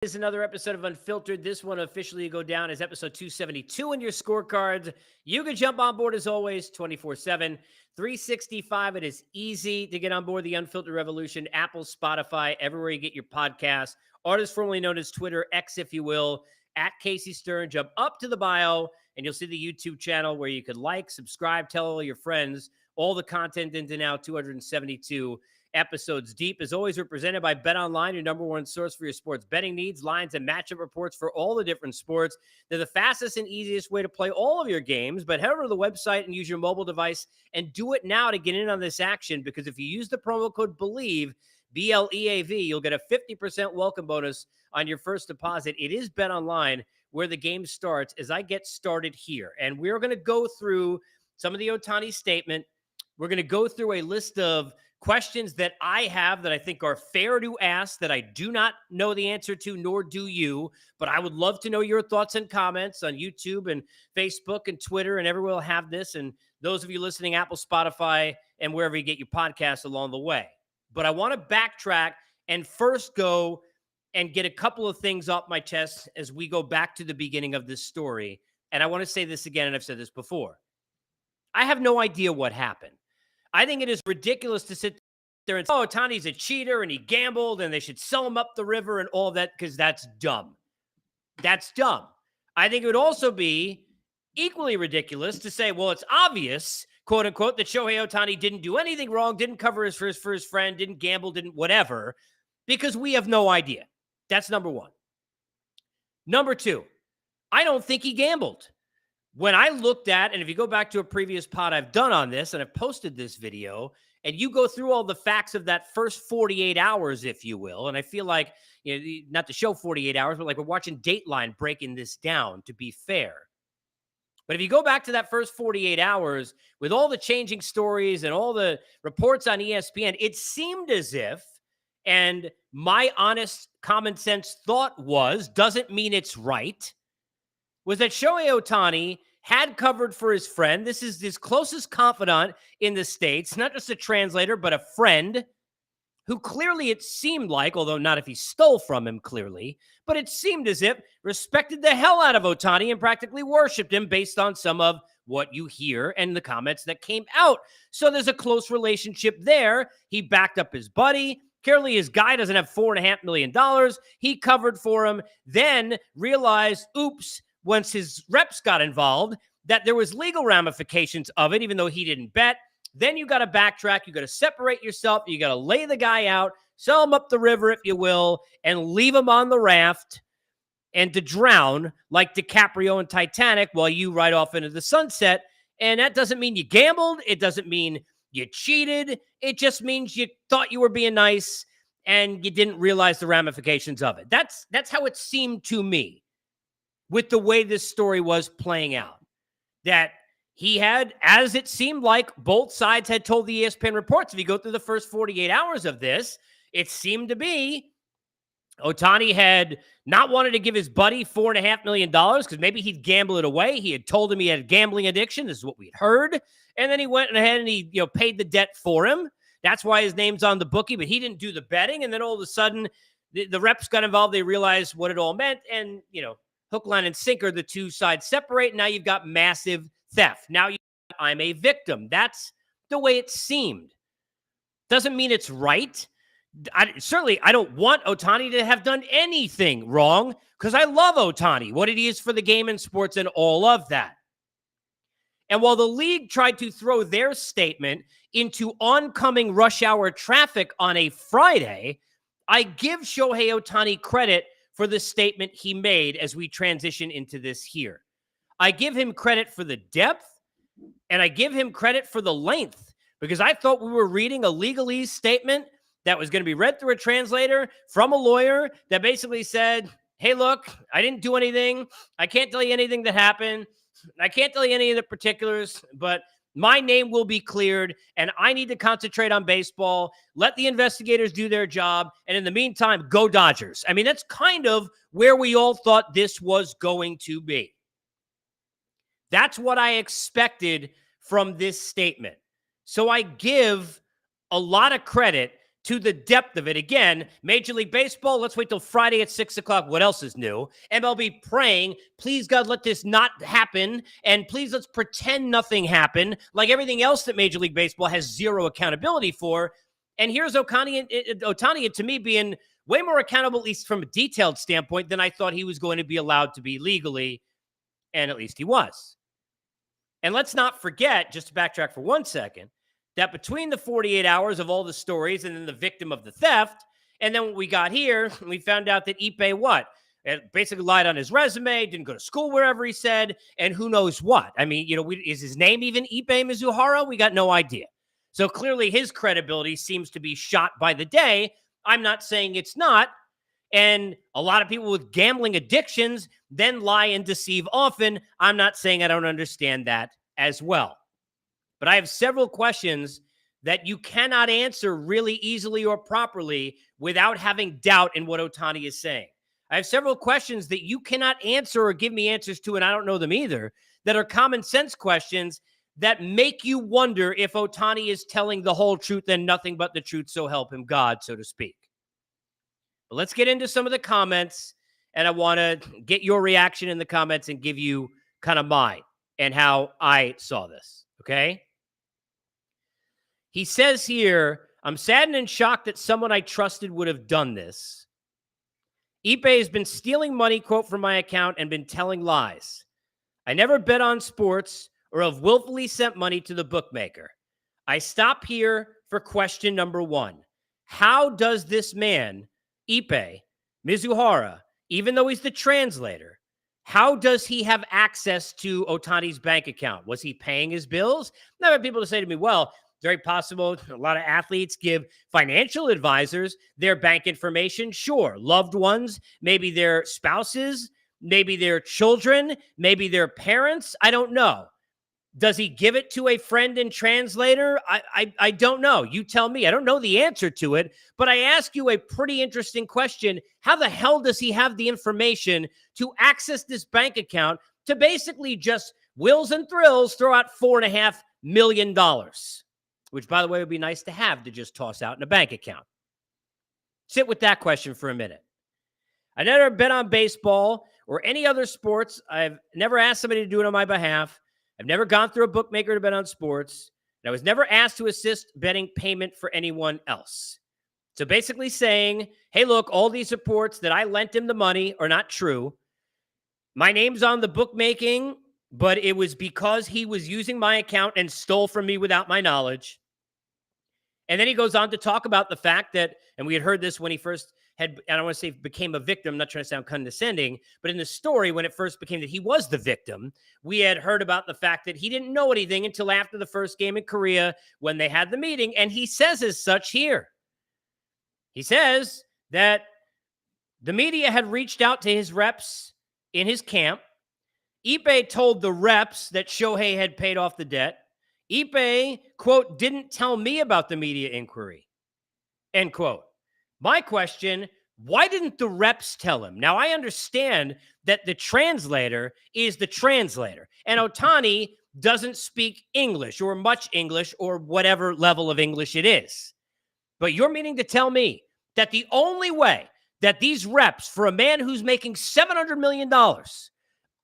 This is another episode of Unfiltered. This one officially go down as episode 272 in your scorecards. You can jump on board as always 24/7, 365. It is easy to get on board the Unfiltered Revolution. Apple, Spotify, everywhere you get your podcasts. Artist formerly known as Twitter, X if you will, at Casey Stern. Jump up to the bio and you'll see the YouTube channel where you could like, subscribe, tell all your friends. All the content into now 272 episodes deep. As always, we're presented by BetOnline, your number one source for your sports betting needs, lines, and matchup reports for all the different sports. They're the fastest and easiest way to play all of your games, but head over to the website and use your mobile device and do it now to get in on this action, because if you use the promo code BELIEVE, BLEAV, you'll get a 50% welcome bonus on your first deposit. It is BetOnline where the game starts as I get started here. And we're going to go through some of the Ohtani statement. We're going to go through a list of questions that I have that I think are fair to ask that I do not know the answer to, nor do you. But I would love to know your thoughts and comments on YouTube and Facebook and Twitter, and everywhere will have this. And those of you listening, Apple, Spotify, and wherever you get your podcasts along the way. But I want to backtrack and first go and get a couple of things off my chest as we go back to the beginning of this story. And I want to say this again, and I've said this before. I have no idea what happened. I think it is ridiculous to sit there and say, oh, Ohtani's a cheater and he gambled and they should sell him up the river and all of that, because that's dumb. That's dumb. I think it would also be equally ridiculous to say, well, it's obvious, quote unquote, that Shohei Ohtani didn't do anything wrong, didn't cover his for his friend, didn't gamble, didn't whatever, because we have no idea. That's number one. Number two, I don't think he gambled. When I looked at, and if you go back to a previous pod I've done on this, and I've posted this video, and you go through all the facts of that first 48 hours, if you will, and I feel like, you know, not to show 48 hours, but like we're watching Dateline breaking this down, to be fair. But if you go back to that first 48 hours, with all the changing stories and all the reports on ESPN, it seemed as if, and my honest common sense thought was, doesn't mean it's right, was that Shohei Ohtani had covered for his friend. This is his closest confidant in the States, not just a translator, but a friend who clearly it seemed like, although not if he stole from him clearly, but it seemed as if respected the hell out of Ohtani and practically worshiped him based on some of what you hear and the comments that came out. So there's a close relationship there. He backed up his buddy. Clearly, his guy doesn't have $4.5 million. He covered for him, then realized, oops, once his reps got involved, that there was legal ramifications of it, even though he didn't bet. Then you got to backtrack. You got to separate yourself. You got to lay the guy out, sell him up the river, if you will, and leave him on the raft and to drown like DiCaprio in Titanic while you ride off into the sunset. And that doesn't mean you gambled. It doesn't mean you cheated. It just means you thought you were being nice and you didn't realize the ramifications of it. That's how it seemed to me with the way this story was playing out. That he had, as it seemed like both sides had told the ESPN reports, if you go through the first 48 hours of this, it seemed to be Ohtani had not wanted to give his buddy $4.5 million because maybe he'd gamble it away. He had told him he had a gambling addiction. This is what we had heard. And then he went ahead and he paid the debt for him. That's why his name's on the bookie, but he didn't do the betting. And then all of a sudden, the reps got involved. They realized what it all meant. And, hook, line, and sinker, the two sides separate. Now you've got massive theft. Now I'm a victim. That's the way it seemed. Doesn't mean it's right. I don't want Ohtani to have done anything wrong because I love Ohtani, what it is for the game and sports and all of that. And while the league tried to throw their statement into oncoming rush hour traffic on a Friday, I give Shohei Ohtani credit for the statement he made as we transition into this here. I give him credit for the depth, and I give him credit for the length, because I thought we were reading a legalese statement that was going to be read through a translator from a lawyer that basically said, hey, look, I didn't do anything. I can't tell you anything that happened. I can't tell you any of the particulars, but my name will be cleared, and I need to concentrate on baseball. Let the investigators do their job, and in the meantime, go Dodgers. I mean, that's kind of where we all thought this was going to be. That's what I expected from this statement. So I give a lot of credit to the depth of it. Again, Major League Baseball, let's wait till Friday at 6 o'clock. What else is new? MLB praying, please, God, let this not happen. And please, let's pretend nothing happened, like everything else that Major League Baseball has zero accountability for. And here's Ohtani, to me, being way more accountable, at least from a detailed standpoint, than I thought he was going to be allowed to be legally. And at least he was. And let's not forget, just to backtrack for 1 second, that between the 48 hours of all the stories and then the victim of the theft, and then what we got here, we found out that Ippei basically lied on his resume, didn't go to school wherever he said, and who knows what. I mean, is his name even Ippei Mizuhara? We got no idea. So clearly his credibility seems to be shot by the day. I'm not saying it's not. And a lot of people with gambling addictions then lie and deceive often. I'm not saying I don't understand that as well. But I have several questions that you cannot answer really easily or properly without having doubt in what Ohtani is saying. I have several questions that you cannot answer or give me answers to, and I don't know them either, that are common sense questions that make you wonder if Ohtani is telling the whole truth and nothing but the truth, so help him God, so to speak. But let's get into some of the comments, and I want to get your reaction in the comments and give you kind of mine and how I saw this, okay? He says here, I'm saddened and shocked that someone I trusted would have done this. Ippei has been stealing money, quote, from my account and been telling lies. I never bet on sports or have willfully sent money to the bookmaker. I stop here for question number 1. How does this man, Ippei Mizuhara, even though he's the translator, how does he have access to Ohtani's bank account? Was he paying his bills? Now, I have people to say to me, well, very possible. A lot of athletes give financial advisors their bank information. Sure. Loved ones, maybe their spouses, maybe their children, maybe their parents. I don't know. Does he give it to a friend and translator? I don't know. You tell me. I don't know the answer to it, but I ask you a pretty interesting question. How the hell does he have the information to access this bank account to basically just wills and thrills throw out $4.5 million? Which, by the way, would be nice to have to just toss out in a bank account. Sit with that question for a minute. I never bet on baseball or any other sports. I've never asked somebody to do it on my behalf. I've never gone through a bookmaker to bet on sports. And I was never asked to assist betting payment for anyone else. So basically saying, hey, look, all these reports that I lent him the money are not true. My name's on the bookmaking, but it was because he was using my account and stole from me without my knowledge. And then he goes on to talk about the fact that, and we had heard this when he first had, I don't want to say became a victim, I'm not trying to sound condescending, but in the story, when it first became that he was the victim, we had heard about the fact that he didn't know anything until after the first game in Korea when they had the meeting. And he says as such here. He says that the media had reached out to his reps in his camp. Ippei told the reps that Shohei had paid off the debt. Ippei, quote, didn't tell me about the media inquiry, end quote. My question, why didn't the reps tell him? Now, I understand that the translator is the translator, and Ohtani doesn't speak English or much English or whatever level of English it is. But you're meaning to tell me that the only way that these reps, for a man who's making $700 million,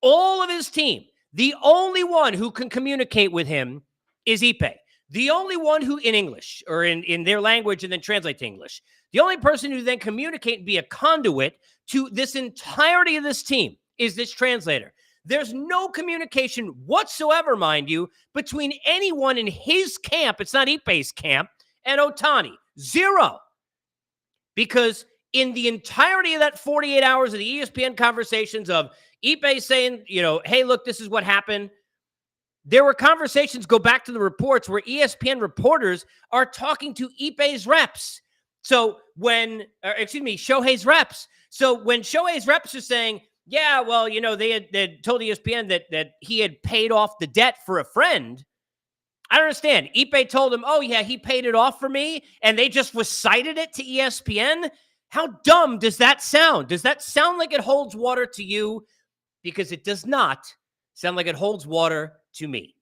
all of his team, the only one who can communicate with him is Ippei. The only one who, in English, or in their language and then translate to English, the only person who then communicate and be a conduit to this entirety of this team is this translator. There's no communication whatsoever, mind you, between anyone in his camp, it's not Ippei's camp, and Ohtani. Zero. Because in the entirety of that 48 hours of the ESPN conversations of Ippei saying, hey, look, this is what happened, there were conversations, go back to the reports, where ESPN reporters are talking to Ippei's reps. So Shohei's reps. So when Shohei's reps are saying, yeah, well, they had told ESPN that he had paid off the debt for a friend, I don't understand. Ippei told him, oh, yeah, he paid it off for me, and they just recited it to ESPN? How dumb does that sound? Does that sound like it holds water to you? Because it does not sound like it holds water to me.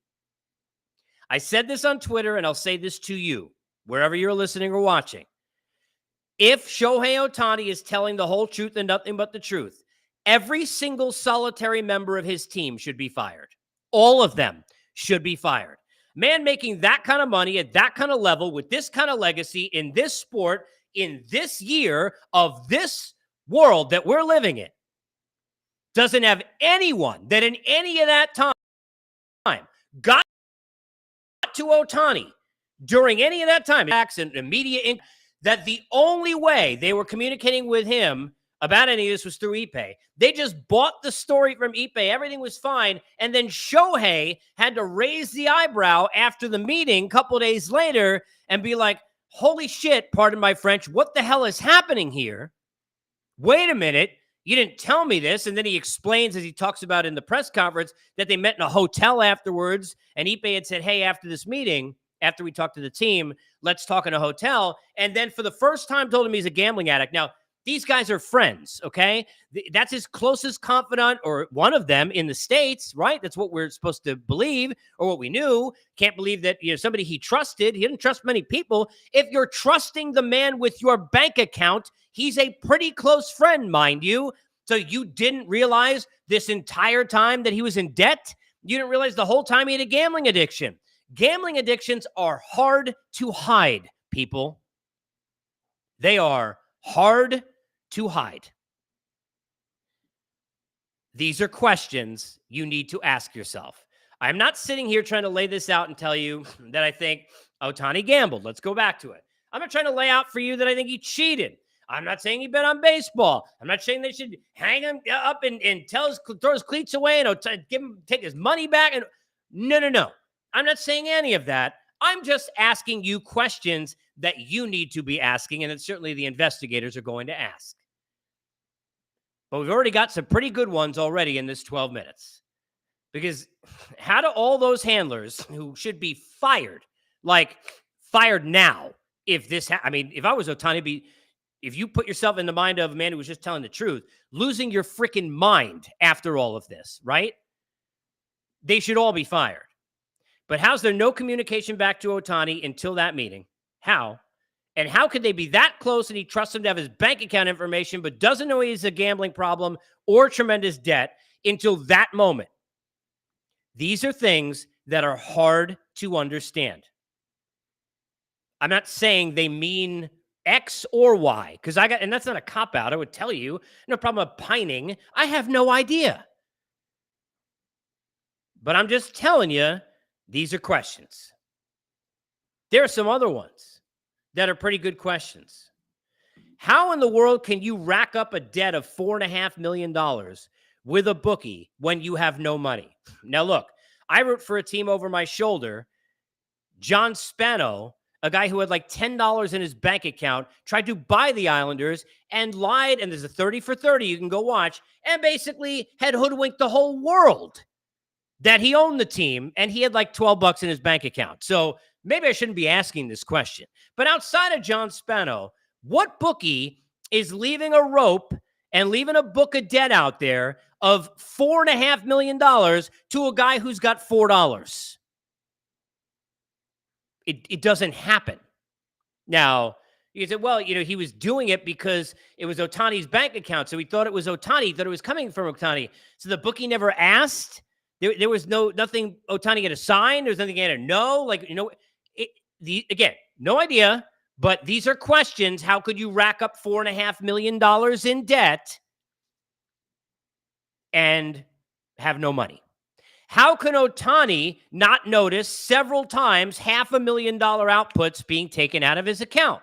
I said this on Twitter, and I'll say this to you, wherever you're listening or watching. If Shohei Ohtani is telling the whole truth and nothing but the truth, every single solitary member of his team should be fired. All of them should be fired. Man making that kind of money at that kind of level with this kind of legacy in this sport, in this year of this world that we're living in, doesn't have anyone that in any of that time got to Ohtani during any of that time, and media, that the only way they were communicating with him about any of this was through Ippei. They just bought the story from Ippei. Everything was fine. And then Shohei had to raise the eyebrow after the meeting a couple days later and be like, holy shit, pardon my French, what the hell is happening here? Wait a minute. You didn't tell me this. And then he explains, as he talks about in the press conference, that they met in a hotel afterwards. And Ippei had said, hey, after this meeting, after we talked to the team, let's talk in a hotel. And then for the first time told him he's a gambling addict. Now, these guys are friends, okay? That's his closest confidant, or one of them in the States, right? That's what we're supposed to believe, or what we knew. Can't believe that, somebody he trusted. He didn't trust many people. If you're trusting the man with your bank account, he's a pretty close friend, mind you. So you didn't realize this entire time that he was in debt? You didn't realize the whole time he had a gambling addiction. Gambling addictions are hard to hide, people. They are hard to hide. These are questions you need to ask yourself. I'm not sitting here trying to lay this out and tell you that I think Ohtani gambled. Let's go back to it. I'm not trying to lay out for you that I think he cheated. I'm not saying he bet on baseball. I'm not saying they should hang him up and throw his cleats away and take his money back. And no. I'm not saying any of that. I'm just asking you questions that you need to be asking, and that certainly the investigators are going to ask. But we've already got some pretty good ones already in this 12 minutes. Because how do all those handlers who should be fired, fired now, if this, if I was Ohtani, if you put yourself in the mind of a man who was just telling the truth, losing your freaking mind after all of this, right? They should all be fired. But how's there no communication back to Ohtani until that meeting? How? And how could they be that close and he trusts him to have his bank account information, but doesn't know he's a gambling problem or tremendous debt until that moment? These are things that are hard to understand. I'm not saying they mean X or Y, and that's not a cop-out. I would tell you, no problem of pining. I have no idea. But I'm just telling you, these are questions. There are some other ones that are pretty good questions. How in the world can you rack up a debt of $4.5 million with a bookie when you have no money? Now, look, I root for a team over my shoulder. John Spano, a guy who had like $10 in his bank account, tried to buy the Islanders and lied, and there's a 30 for 30 you can go watch, and basically had hoodwinked the whole world that he owned the team, and he had like $12 in his bank account. So maybe I shouldn't be asking this question. But outside of John Spano, what bookie is leaving a rope and leaving a book of debt out there of $4.5 million to a guy who's got $4? It doesn't happen. Now, you said, well, he was doing it because it was Ohtani's bank account. So he thought it was Ohtani, he thought it was coming from Ohtani. So the bookie never asked. There was nothing Ohtani had to sign. There's nothing he had to know. Again, no idea. But these are questions. How could you rack up $4.5 million in debt and have no money? How can Ohtani not notice several times $500,000 outputs being taken out of his account?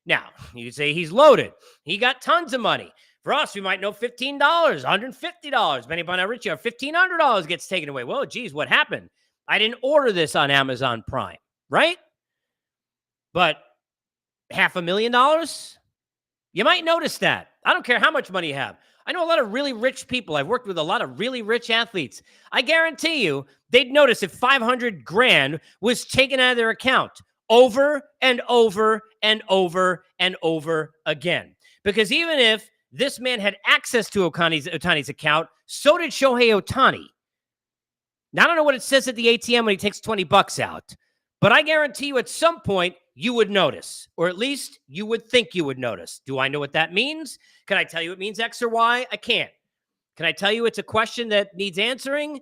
Now, you could say he's loaded. He got tons of money. For us, we might know $15, $150. Depending upon how rich you are, $1,500 gets taken away. Well, geez, what happened? I didn't order this on Amazon Prime, right? But $500,000? You might notice that. I don't care how much money you have. I know a lot of really rich people. I've worked with a lot of really rich athletes. I guarantee you they'd notice if 500 grand was taken out of their account over and over and over and over again. Because even if this man had access to Ohtani's account, so did Shohei Ohtani. Now, I don't know what it says at the ATM when he takes $20 out, but I guarantee you at some point, you would notice, or at least you would think you would notice. Do I know what that means? Can I tell you it means X or Y? I can't. Can I tell you it's a question that needs answering?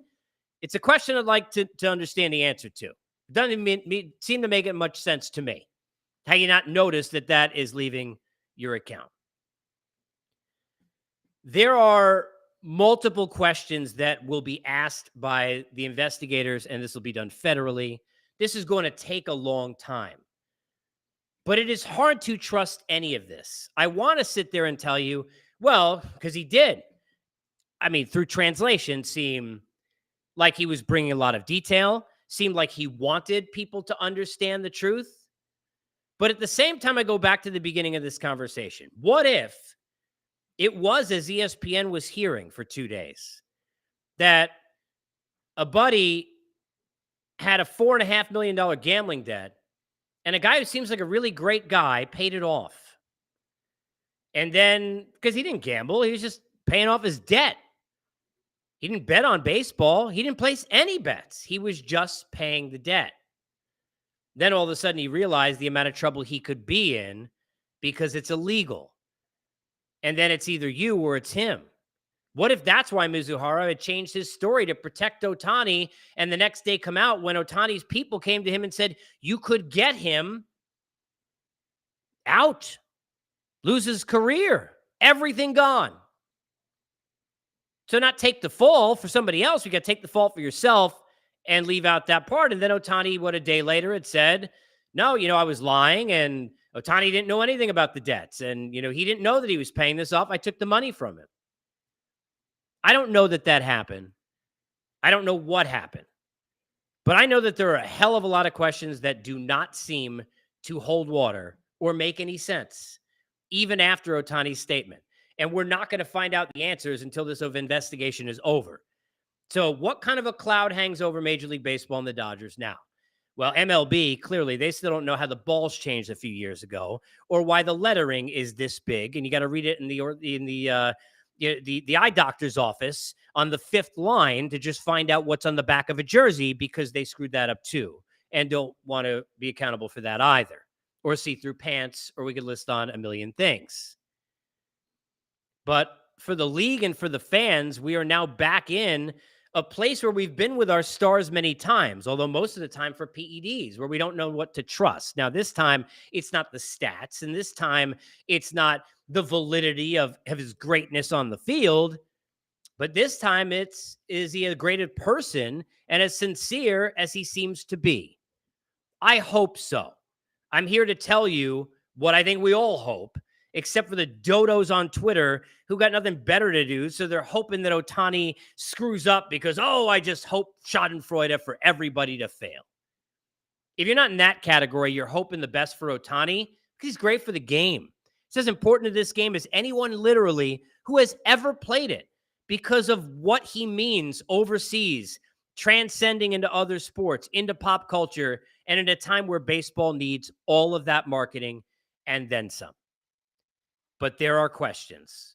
It's a question I'd like to understand the answer to. It doesn't seem to make it much sense to me. How you not notice that that is leaving your account? There are multiple questions that will be asked by the investigators, and this will be done federally. This is going to take a long time, but it is hard to trust any of this. I want to sit there and tell you, well, because he did. I mean, through translation, seem like he was bringing a lot of detail, seemed like he wanted people to understand the truth. But at the same time, I go back to the beginning of this conversation. What if it was, as ESPN was hearing for 2 days, that a buddy had a $4.5 million gambling debt, and a guy who seems like a really great guy paid it off? And then, because he didn't gamble, he was just paying off his debt. He didn't bet on baseball. He didn't place any bets. He was just paying the debt. Then all of a sudden he realized the amount of trouble he could be in because it's illegal. And then it's either you or it's him. What if that's why Mizuhara had changed his story to protect Ohtani, and the next day come out when Ohtani's people came to him and said, you could get him out, lose his career, everything gone. So not take the fall for somebody else. You got to take the fall for yourself and leave out that part. And then Ohtani, a day later, had said, no, I was lying, and Ohtani didn't know anything about the debts. And, he didn't know that he was paying this off. I took the money from him. I don't know that happened. I don't know what happened. But I know that there are a hell of a lot of questions that do not seem to hold water or make any sense, even after Ohtani's statement. And we're not going to find out the answers until this investigation is over. So what kind of a cloud hangs over Major League Baseball and the Dodgers now? Well, MLB, clearly, they still don't know how the balls changed a few years ago, or why the lettering is this big. And you got to read it in the eye doctor's office on the 5th line to just find out what's on the back of a jersey, because they screwed that up too and don't want to be accountable for that either. Or see-through pants, or we could list on a million things. But for the league and for the fans, we are now back in a place where we've been with our stars many times, although most of the time for PEDs, where we don't know what to trust. Now, this time, it's not the stats, and this time, it's not the validity of his greatness on the field, but this time, is he a great person and as sincere as he seems to be? I hope so. I'm here to tell you what I think we all hope, except for the dodos on Twitter who got nothing better to do. So they're hoping that Ohtani screws up because, I just hope Schadenfreude for everybody to fail. If you're not in that category, you're hoping the best for Ohtani because he's great for the game. It's as important to this game as anyone literally who has ever played it because of what he means overseas, transcending into other sports, into pop culture, and in a time where baseball needs all of that marketing and then some. But there are questions.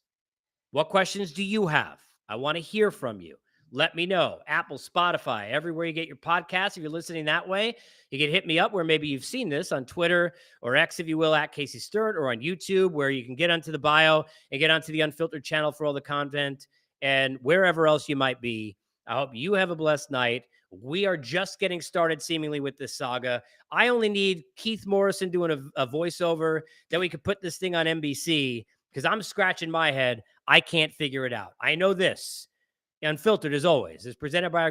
What questions do you have? I want to hear from you. Let me know. Apple, Spotify, everywhere you get your podcasts. If you're listening that way, you can hit me up where maybe you've seen this on Twitter or X, if you will, at Casey Sturt, or on YouTube, where you can get onto the bio and get onto the Unfiltered channel for all the content, and wherever else you might be. I hope you have a blessed night. We are just getting started seemingly with this saga. I only need Keith Morrison doing a voiceover that we could put this thing on NBC, because I'm scratching my head. I can't figure it out. I know this. Unfiltered, as always, is presented by our